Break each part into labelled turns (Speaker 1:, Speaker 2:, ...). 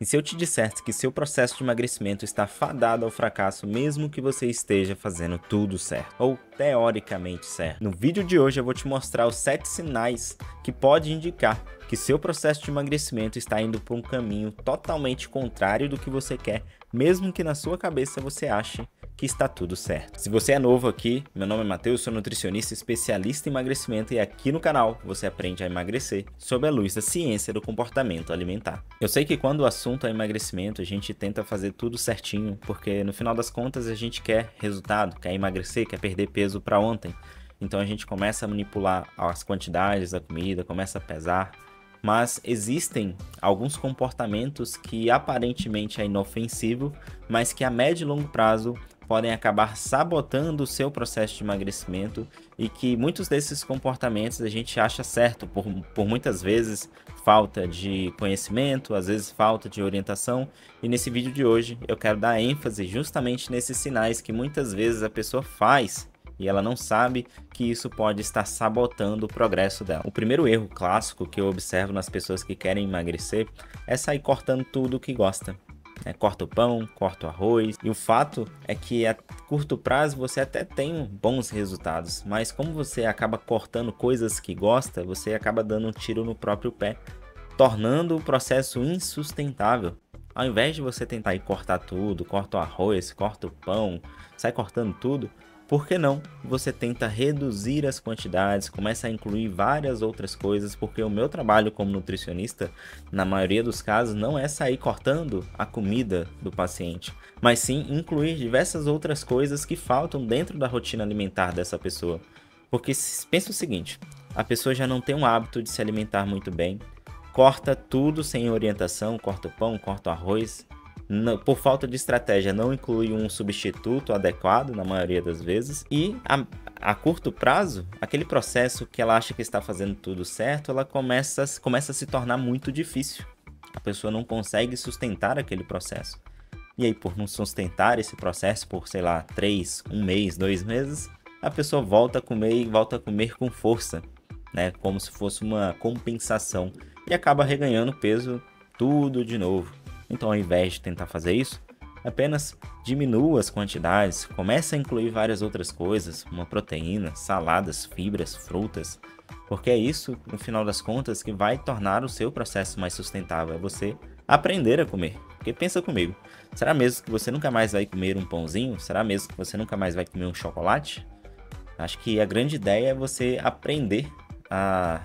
Speaker 1: E se eu te dissesse que seu processo de emagrecimento está fadado ao fracasso, mesmo que você esteja fazendo tudo certo, ou teoricamente certo? No vídeo de hoje eu vou te mostrar os 7 sinais que podem indicar que seu processo de emagrecimento está indo por um caminho totalmente contrário do que você quer, mesmo que na sua cabeça você ache que está tudo certo. Se você é novo aqui, meu nome é Matheus, sou nutricionista especialista em emagrecimento e aqui no canal você aprende a emagrecer sob a luz da ciência do comportamento alimentar. Eu sei que quando o assunto é emagrecimento, a gente tenta fazer tudo certinho, porque no final das contas a gente quer resultado, quer emagrecer, quer perder peso para ontem. Então a gente começa a manipular as quantidades da comida, começa a pesar, mas existem alguns comportamentos que aparentemente é inofensivo, mas que a médio e longo prazo podem acabar sabotando o seu processo de emagrecimento e que muitos desses comportamentos a gente acha certo por muitas vezes falta de conhecimento, às vezes falta de orientação, e nesse vídeo de hoje eu quero dar ênfase justamente nesses sinais que muitas vezes a pessoa faz e ela não sabe que isso pode estar sabotando o progresso dela. O primeiro erro clássico que eu observo nas pessoas que querem emagrecer é sair cortando tudo que gosta. Corta o pão, corta o arroz, e o fato é que a curto prazo você até tem bons resultados, mas como você acaba cortando coisas que gosta, você acaba dando um tiro no próprio pé, tornando o processo insustentável. Ao invés de você tentar ir cortar tudo, corta o arroz, corta o pão, sai cortando tudo, por que não você tenta reduzir as quantidades, começa a incluir várias outras coisas, porque o meu trabalho como nutricionista, na maioria dos casos, não é sair cortando a comida do paciente, mas sim incluir diversas outras coisas que faltam dentro da rotina alimentar dessa pessoa. Porque pensa o seguinte, a pessoa já não tem um hábito de se alimentar muito bem, corta tudo sem orientação, corta o pão, corta o arroz, por falta de estratégia não inclui um substituto adequado na maioria das vezes, e a curto prazo, aquele processo que ela acha que está fazendo tudo certo, ela começa a se tornar muito difícil. A pessoa não consegue sustentar aquele processo. E aí, por não sustentar esse processo por, sei lá, 3, 1 mês, 2 meses, a pessoa volta a comer e volta a comer com força, né? Como se fosse uma compensação, e acaba reganhando peso tudo de novo. Então, ao invés de tentar fazer isso, apenas diminua as quantidades, comece a incluir várias outras coisas, uma proteína, saladas, fibras, frutas, porque é isso, no final das contas, que vai tornar o seu processo mais sustentável, é você aprender a comer. Porque pensa comigo, será mesmo que você nunca mais vai comer um pãozinho? Será mesmo que você nunca mais vai comer um chocolate? Acho que a grande ideia é você aprender a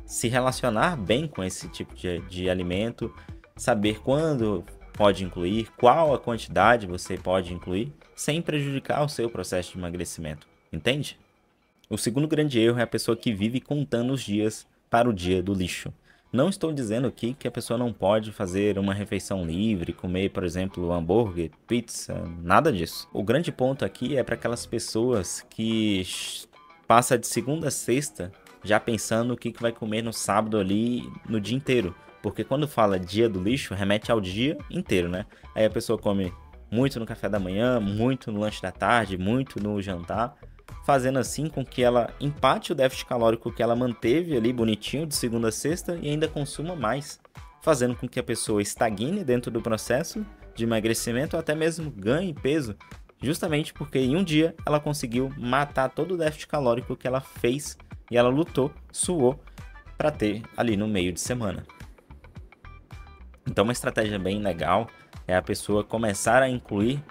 Speaker 1: se relacionar bem com esse tipo de alimento, saber quando pode incluir, qual a quantidade você pode incluir, sem prejudicar o seu processo de emagrecimento, entende? O segundo grande erro é a pessoa que vive contando os dias para o dia do lixo. Não estou dizendo aqui que a pessoa não pode fazer uma refeição livre, comer, por exemplo, hambúrguer, pizza, nada disso. O grande ponto aqui é para aquelas pessoas que passam de segunda a sexta já pensando o que vai comer no sábado ali, no dia inteiro. Porque quando fala dia do lixo, remete ao dia inteiro, né? Aí a pessoa come muito no café da manhã, muito no lanche da tarde, muito no jantar, fazendo assim com que ela empate o déficit calórico que ela manteve ali bonitinho de segunda a sexta e ainda consuma mais, fazendo com que a pessoa estagne dentro do processo de emagrecimento ou até mesmo ganhe peso, justamente porque em um dia ela conseguiu matar todo o déficit calórico que ela fez e ela lutou, suou para ter ali no meio de semana. Então uma estratégia bem legal é a pessoa começar a incluir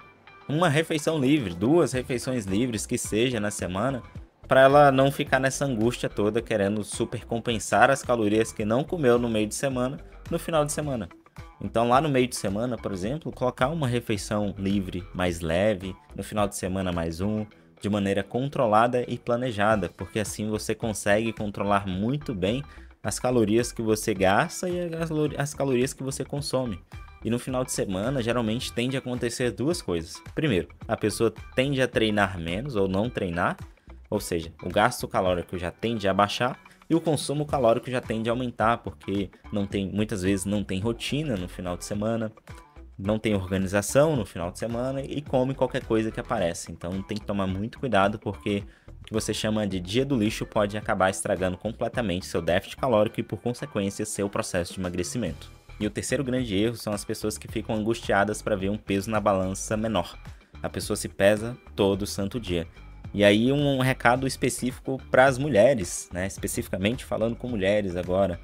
Speaker 1: uma refeição livre, 2 refeições livres que seja na semana, para ela não ficar nessa angústia toda querendo super compensar as calorias que não comeu no meio de semana no final de semana. Então lá no meio de semana, por exemplo, colocar uma refeição livre mais leve, no final de semana mais de maneira controlada e planejada, porque assim você consegue controlar muito bem as calorias que você gasta e as calorias que você consome. E no final de semana, geralmente tende a acontecer 2 coisas. Primeiro, a pessoa tende a treinar menos ou não treinar, ou seja, o gasto calórico já tende a baixar e o consumo calórico já tende a aumentar, porque muitas vezes não tem rotina no final de semana, não tem organização no final de semana e come qualquer coisa que aparece. Então tem que tomar muito cuidado, porque o que você chama de dia do lixo pode acabar estragando completamente seu déficit calórico e, por consequência, seu processo de emagrecimento. E o terceiro grande erro são as pessoas que ficam angustiadas para ver um peso na balança menor. A pessoa se pesa todo santo dia. E aí um recado específico para as mulheres, né? Especificamente falando com mulheres agora.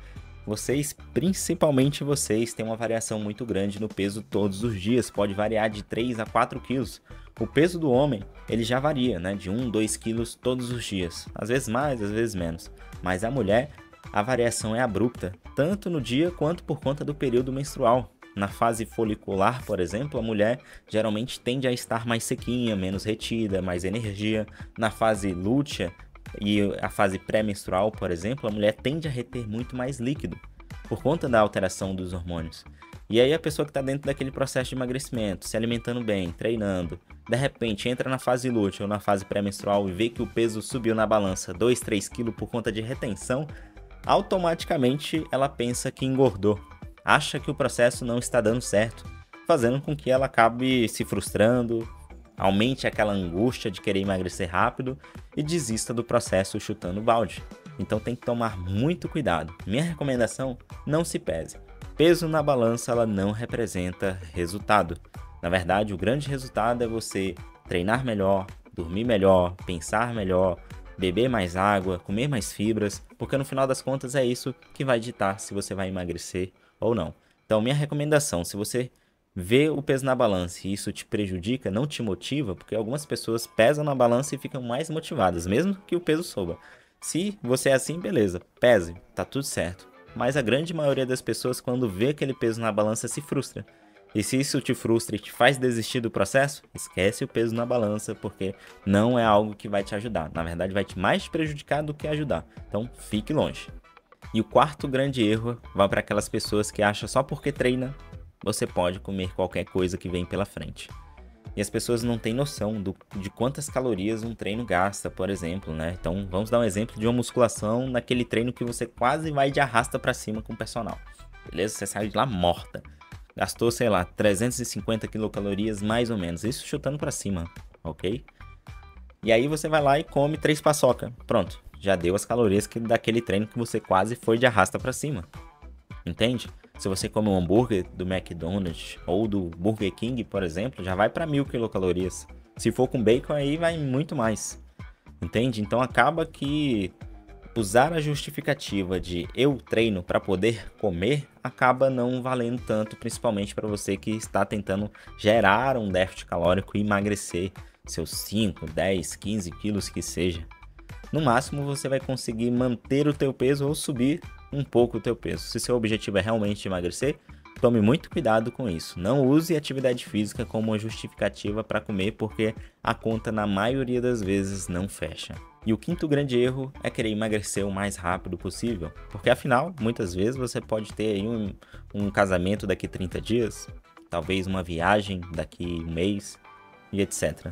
Speaker 1: Vocês, principalmente vocês, têm uma variação muito grande no peso todos os dias. Pode variar de 3 a 4 quilos. O peso do homem, ele já varia, né? De 1, 2 quilos todos os dias. Às vezes mais, às vezes menos. Mas a mulher, a variação é abrupta, tanto no dia quanto por conta do período menstrual. Na fase folicular, por exemplo, a mulher geralmente tende a estar mais sequinha, menos retida, mais energia. Na fase lútea e a fase pré-menstrual, por exemplo, a mulher tende a reter muito mais líquido, por conta da alteração dos hormônios. E aí a pessoa que está dentro daquele processo de emagrecimento, se alimentando bem, treinando, de repente entra na fase lútea ou na fase pré-menstrual e vê que o peso subiu na balança 2, 3 quilos por conta de retenção, automaticamente ela pensa que engordou, acha que o processo não está dando certo, fazendo com que ela acabe se frustrando, aumente aquela angústia de querer emagrecer rápido e desista do processo chutando balde. Então tem que tomar muito cuidado. Minha recomendação, não se pese. Peso na balança ela não representa resultado. Na verdade, o grande resultado é você treinar melhor, dormir melhor, pensar melhor, beber mais água, comer mais fibras, porque no final das contas é isso que vai ditar se você vai emagrecer ou não. Então, minha recomendação, se você vê o peso na balança e isso te prejudica, não te motiva, porque algumas pessoas pesam na balança e ficam mais motivadas, mesmo que o peso suba. Se você é assim, beleza, pese, tá tudo certo. Mas a grande maioria das pessoas, quando vê aquele peso na balança, se frustra. E se isso te frustra e te faz desistir do processo, esquece o peso na balança, porque não é algo que vai te ajudar. Na verdade, vai te mais prejudicar do que ajudar. Então, fique longe. E o quarto grande erro vai para aquelas pessoas que acham só porque treina, você pode comer qualquer coisa que vem pela frente. E as pessoas não têm noção de quantas calorias um treino gasta, por exemplo, né? Então, vamos dar um exemplo de uma musculação naquele treino que você quase vai de arrasta para cima com o personal. Beleza? Você sai de lá morta. Gastou, sei lá, 350 quilocalorias mais ou menos. Isso chutando para cima, ok? E aí você vai lá e come 3 paçoca. Pronto, já deu as calorias daquele treino que você quase foi de arrasta para cima. Entende? Se você come um hambúrguer do McDonald's ou do Burger King, por exemplo, já vai para 1000 quilocalorias. Se for com bacon, aí vai muito mais. Entende? Então acaba que usar a justificativa de eu treino para poder comer acaba não valendo tanto, principalmente para você que está tentando gerar um déficit calórico e emagrecer seus 5, 10, 15 quilos que seja. No máximo você vai conseguir manter o teu peso ou subir um pouco o teu peso. Se seu objetivo é realmente emagrecer, tome muito cuidado com isso. Não use atividade física como uma justificativa para comer, porque a conta na maioria das vezes não fecha. E o quinto grande erro é querer emagrecer o mais rápido possível, porque afinal, muitas vezes você pode ter aí um casamento daqui 30 dias, talvez uma viagem daqui um mês e etc.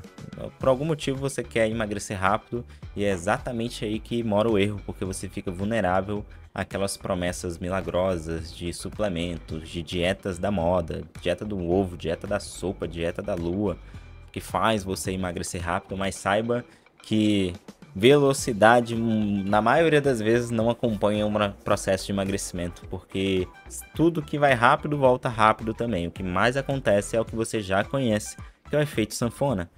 Speaker 1: Por algum motivo você quer emagrecer rápido e é exatamente aí que mora o erro, porque você fica vulnerável àquelas promessas milagrosas de suplementos, de dietas da moda, dieta do ovo, dieta da sopa, dieta da lua, que faz você emagrecer rápido, mas saiba que velocidade, na maioria das vezes, não acompanha um processo de emagrecimento, porque tudo que vai rápido volta rápido também. O que mais acontece é o que você já conhece, que é o efeito sanfona.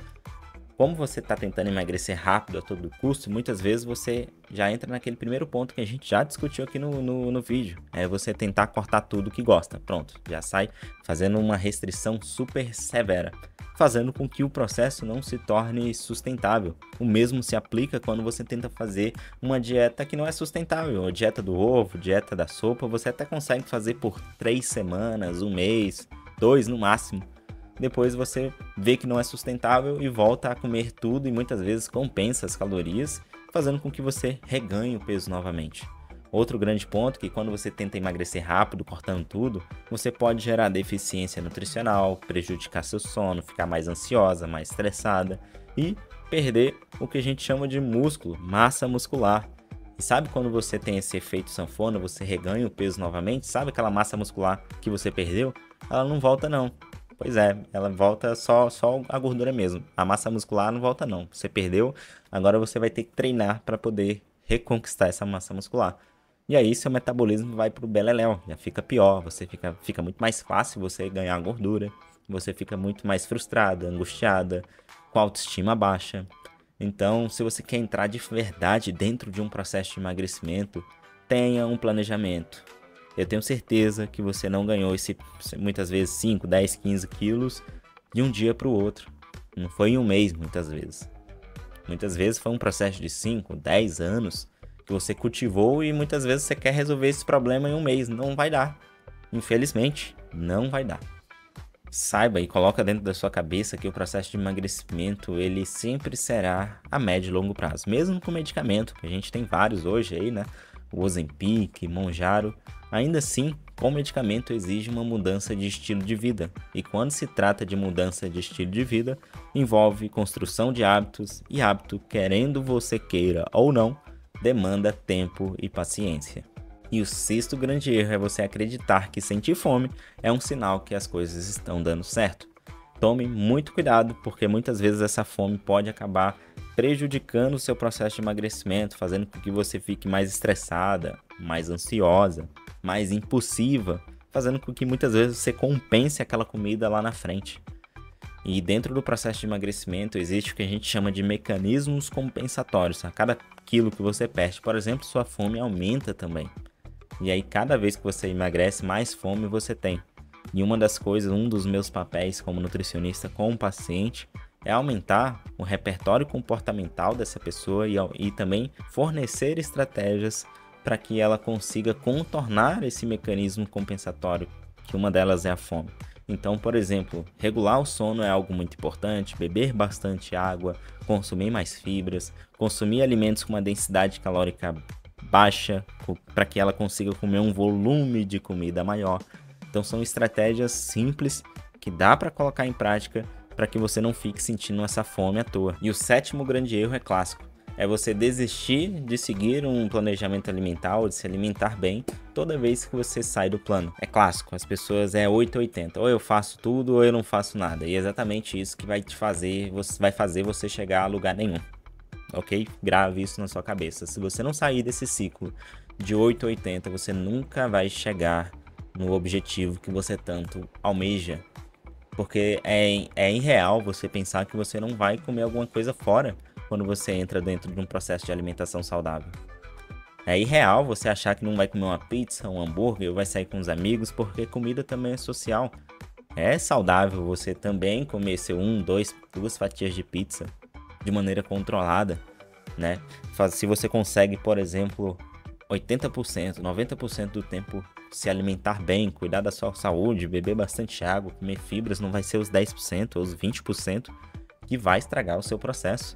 Speaker 1: Como você está tentando emagrecer rápido a todo custo, muitas vezes você já entra naquele primeiro ponto que a gente já discutiu aqui no vídeo. É você tentar cortar tudo que gosta. Pronto, já sai fazendo uma restrição super severa, fazendo com que o processo não se torne sustentável. O mesmo se aplica quando você tenta fazer uma dieta que não é sustentável. A dieta do ovo, dieta da sopa, você até consegue fazer por 3 semanas, um mês, 2 no máximo. Depois você vê que não é sustentável e volta a comer tudo e muitas vezes compensa as calorias, fazendo com que você reganhe o peso novamente. Outro grande ponto é que quando você tenta emagrecer rápido, cortando tudo, você pode gerar deficiência nutricional, prejudicar seu sono, ficar mais ansiosa, mais estressada e perder o que a gente chama de músculo, massa muscular. E sabe quando você tem esse efeito sanfona, você reganha o peso novamente? Sabe aquela massa muscular que você perdeu? Ela não volta não. Pois é, ela volta só a gordura mesmo. A massa muscular não volta não. Você perdeu, agora você vai ter que treinar para poder reconquistar essa massa muscular. E aí seu metabolismo vai pro beleléu, já fica pior, fica muito mais fácil você ganhar gordura, você fica muito mais frustrada, angustiada, com autoestima baixa. Então, se você quer entrar de verdade dentro de um processo de emagrecimento, tenha um planejamento. Eu tenho certeza que você não ganhou muitas vezes 5, 10, 15 quilos de um dia para o outro. Não foi em um mês, muitas vezes. Muitas vezes foi um processo de 5, 10 anos que você cultivou e muitas vezes você quer resolver esse problema em um mês. Não vai dar. Infelizmente, não vai dar. Saiba e coloca dentro da sua cabeça que o processo de emagrecimento ele sempre será a médio e longo prazo. Mesmo com medicamento, que a gente tem vários hoje aí, né? O Ozempic, Mounjaro. Ainda assim, com medicamento exige uma mudança de estilo de vida. E quando se trata de mudança de estilo de vida, envolve construção de hábitos. E hábito, querendo você queira ou não, demanda tempo e paciência. E o sexto grande erro é você acreditar que sentir fome é um sinal que as coisas estão dando certo. Tome muito cuidado, porque muitas vezes essa fome pode acabar prejudicando o seu processo de emagrecimento, fazendo com que você fique mais estressada, mais ansiosa, mais impulsiva, fazendo com que muitas vezes você compense aquela comida lá na frente. E dentro do processo de emagrecimento existe o que a gente chama de mecanismos compensatórios. A cada quilo que você perde, por exemplo, sua fome aumenta também. E aí cada vez que você emagrece, mais fome você tem. E um dos meus papéis como nutricionista com o paciente é aumentar o repertório comportamental dessa pessoa e também fornecer estratégias para que ela consiga contornar esse mecanismo compensatório, que uma delas é a fome. Então, por exemplo, regular o sono é algo muito importante, beber bastante água, consumir mais fibras, consumir alimentos com uma densidade calórica baixa, para que ela consiga comer um volume de comida maior. Então são estratégias simples que dá para colocar em prática para que você não fique sentindo essa fome à toa. E o sétimo grande erro é clássico. É você desistir de seguir um planejamento alimentar ou de se alimentar bem toda vez que você sai do plano. É clássico, as pessoas é 880, ou eu faço tudo ou eu não faço nada. E é exatamente isso que vai fazer você chegar a lugar nenhum. Ok? Grave isso na sua cabeça. Se você não sair desse ciclo de 880, você nunca vai chegar no objetivo que você tanto almeja. Porque é irreal você pensar que você não vai comer alguma coisa fora quando você entra dentro de um processo de alimentação saudável. É irreal você achar que não vai comer uma pizza, um hambúrguer, ou vai sair com os amigos, porque comida também é social. É saudável você também comer duas fatias de pizza de maneira controlada, né? Se você consegue, por exemplo, 80%, 90% do tempo se alimentar bem, cuidar da sua saúde, beber bastante água, comer fibras, não vai ser os 10% ou os 20% que vai estragar o seu processo.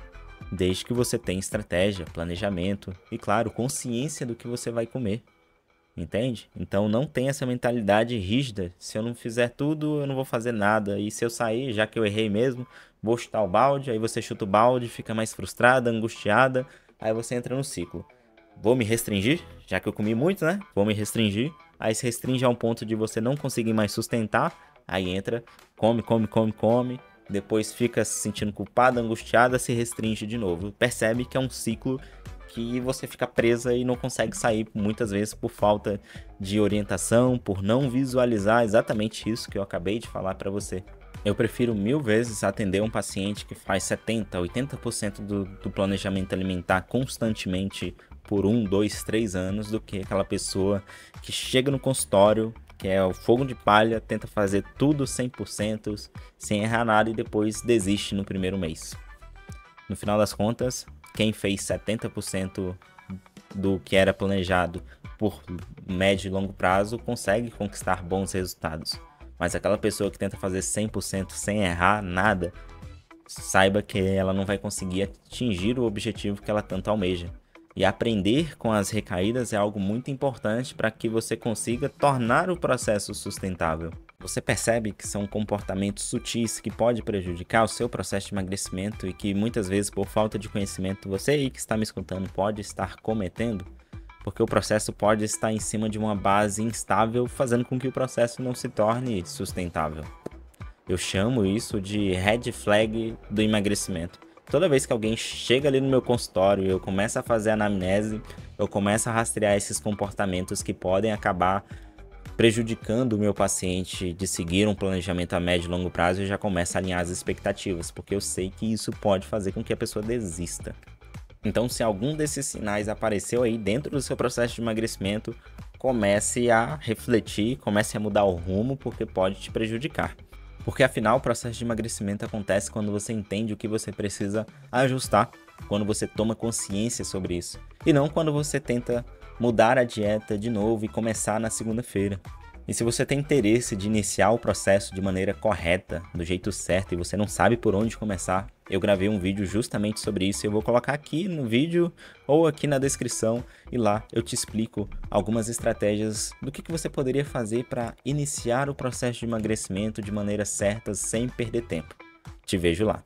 Speaker 1: Desde que você tenha estratégia, planejamento e, claro, consciência do que você vai comer. Entende? Então não tem essa mentalidade rígida. Se eu não fizer tudo, eu não vou fazer nada. E se eu sair, já que eu errei mesmo, vou chutar o balde. Aí você chuta o balde, fica mais frustrada, angustiada. Aí você entra no ciclo. Vou me restringir, já que eu comi muito, né? Vou me restringir. Aí se restringe a um ponto de você não conseguir mais sustentar. Aí entra, come. Depois fica se sentindo culpada, angustiada, se restringe de novo. Percebe que é um ciclo que você fica presa e não consegue sair muitas vezes por falta de orientação, por não visualizar exatamente isso que eu acabei de falar para você. Eu prefiro 1000 vezes atender um paciente que faz 70%, 80% do planejamento alimentar constantemente por 1, 2, 3 anos do que aquela pessoa que chega no consultório, que é o fogo de palha, tenta fazer tudo 100%, sem errar nada e depois desiste no primeiro mês. No final das contas, quem fez 70% do que era planejado por médio e longo prazo consegue conquistar bons resultados. Mas aquela pessoa que tenta fazer 100% sem errar nada, saiba que ela não vai conseguir atingir o objetivo que ela tanto almeja. E aprender com as recaídas é algo muito importante para que você consiga tornar o processo sustentável. Você percebe que são comportamentos sutis que podem prejudicar o seu processo de emagrecimento e que muitas vezes por falta de conhecimento você aí que está me escutando pode estar cometendo? Porque o processo pode estar em cima de uma base instável, fazendo com que o processo não se torne sustentável. Eu chamo isso de red flag do emagrecimento. Toda vez que alguém chega ali no meu consultório, eu começo a fazer anamnese, eu começo a rastrear esses comportamentos que podem acabar prejudicando o meu paciente de seguir um planejamento a médio e longo prazo, eu já começo a alinhar as expectativas, porque eu sei que isso pode fazer com que a pessoa desista. Então, se algum desses sinais apareceu aí dentro do seu processo de emagrecimento, comece a refletir, comece a mudar o rumo, porque pode te prejudicar. Porque afinal, o processo de emagrecimento acontece quando você entende o que você precisa ajustar, quando você toma consciência sobre isso, e não quando você tenta mudar a dieta de novo e começar na segunda-feira. E se você tem interesse de iniciar o processo de maneira correta, do jeito certo, e você não sabe por onde começar, eu gravei um vídeo justamente sobre isso e eu vou colocar aqui no vídeo ou aqui na descrição, e lá eu te explico algumas estratégias do que você poderia fazer para iniciar o processo de emagrecimento de maneira certa sem perder tempo. Te vejo lá.